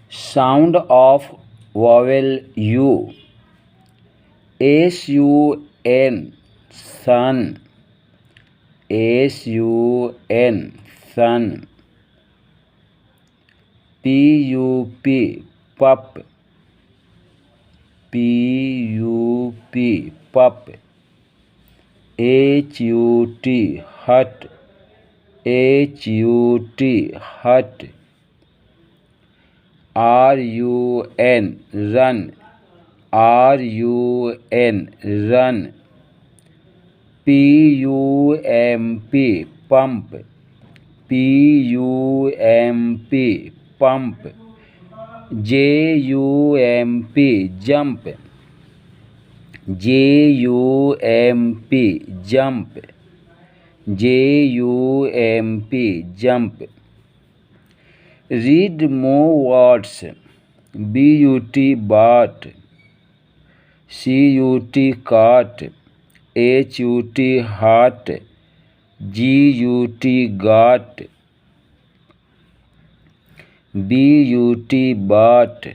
Sound of vowel U. S-U-N, sun. S-U-N, sun. P-U-P, pup. P-U-P, pup. H-U-T, hut. H-U-T, hut. R-U-N, run. R-U-N, run. P-U-M-P, pump. P-U-M-P, pump. J-U-M-P, jump. J-U-M-P, jump. J-U-M-P, jump. Read more words. B-U-T, bat. C-U-T, cat. H-U-T, heart. G-U-T, got. B-U-T, bat.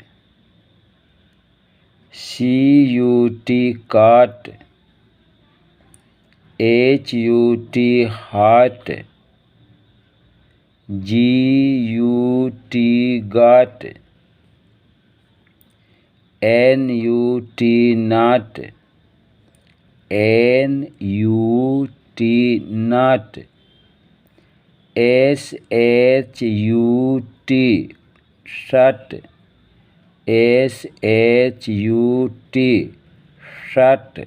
C-U-T, cat. H-U-T, heart. G-U-T, got. N-U-T, nut. N-U-T, nut. S-H-U-T, shut. S-H-U-T, shut.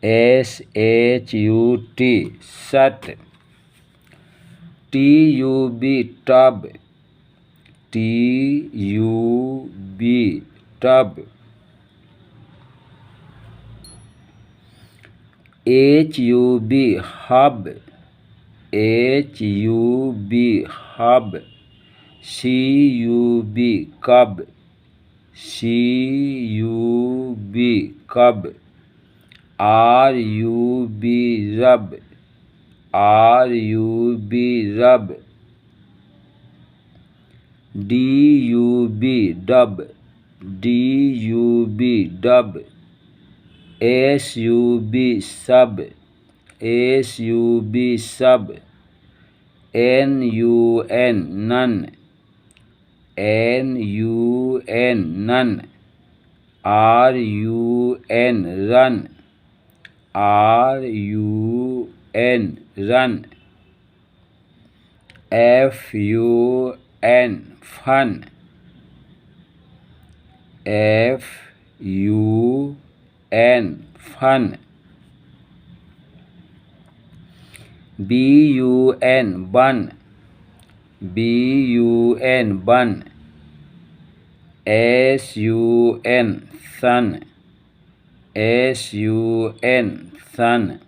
S-H-U-T, shut. T-U-B, tub. T-U-B, tub. H-U-B, hub. H-U-B, hub. C-U-B, cub. C-U-B, cub. R-U-B, rub. R-U-B, rub. D-U-B, dub. D-U-B, dub. S-U-B, sub. S-U-B, sub. N-U-N, none. N-U-N, none. R-U-N, run. R-U-N, run. F-U-N, fun. F-U-N, fun. B-U-N, bun. B-U-N, bun. S-U-N, sun. S-U-N, sun.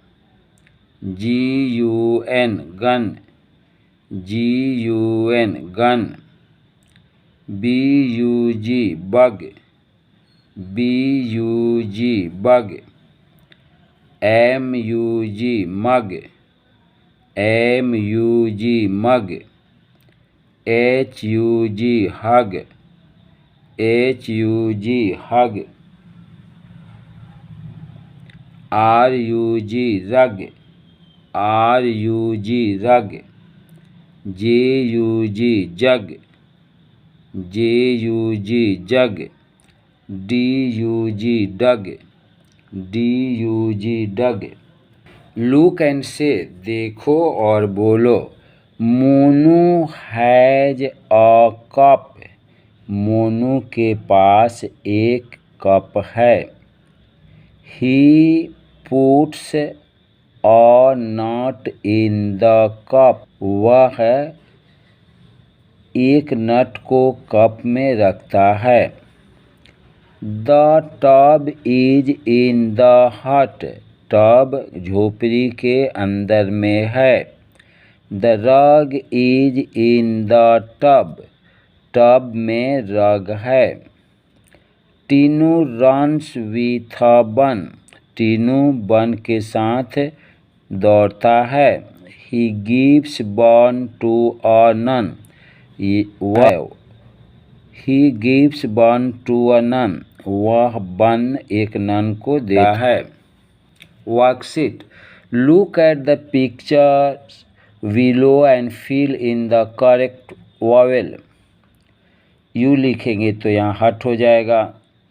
G-U-N, gun. G-U-N, gun. B-U-G, bug. B-U-G, bug. M-U-G, mug. M-U-G, mug. H-U-G, hug. H-U-G, hug. R-U-G, rug. R-U-G, rug. J-U-G, jug. J-U-G, jug. D-U-G, dug. D-U-G, dug. Look and say, देखो और बोलो. Monu has a cup. Monu के पास एक cup है. He puts a nut in the cup. वह एक नट को cup में रखता है. The tub is in the hut. Tub झोपड़ी के अंदर में है. The rug is in the tub. Tub में रग है. Tinu runs with a bun. Tinu बन के साथ दौड़ता है. He gives bun to a nun. He gives bun to a nun, वह बन एक नन को देता है। Worksheet, look at the pictures below and fill in the correct vowel. You लिखेंगे तो यहाँ हट हो जाएगा,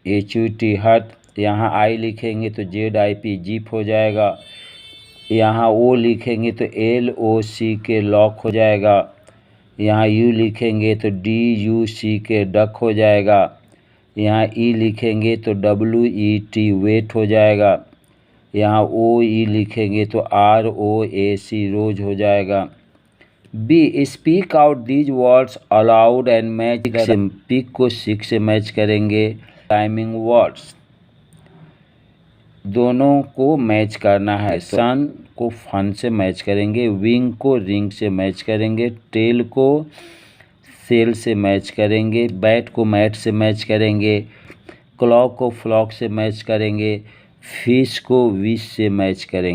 HUT हट। यहाँ आई लिखेंगे तो ZIP जीप हो जाएगा। यहाँ O लिखेंगे तो LOCK लॉक हो जाएगा। यहाँ U लिखेंगे तो DUCK डक हो जाएगा। यहाँ E लिखेंगे तो WET वेट हो जाएगा। यहाँ OE लिखेंगे तो ROAC रोज हो जाएगा। B, speak out these words aloud and match. Pick को सिक से मैच करेंगे। टाइमिंग वर्ड्स दोनों को मैच करना है। सन को फन से मैच करेंगे, विंग को रिंग से मैच करेंगे, टेल को सेल से मैच करेंगे, बैट को मैट से मैच करेंगे, क्लॉक को फ्लॉक से मैच करेंगे, फिश को विश से मैच करेंगे।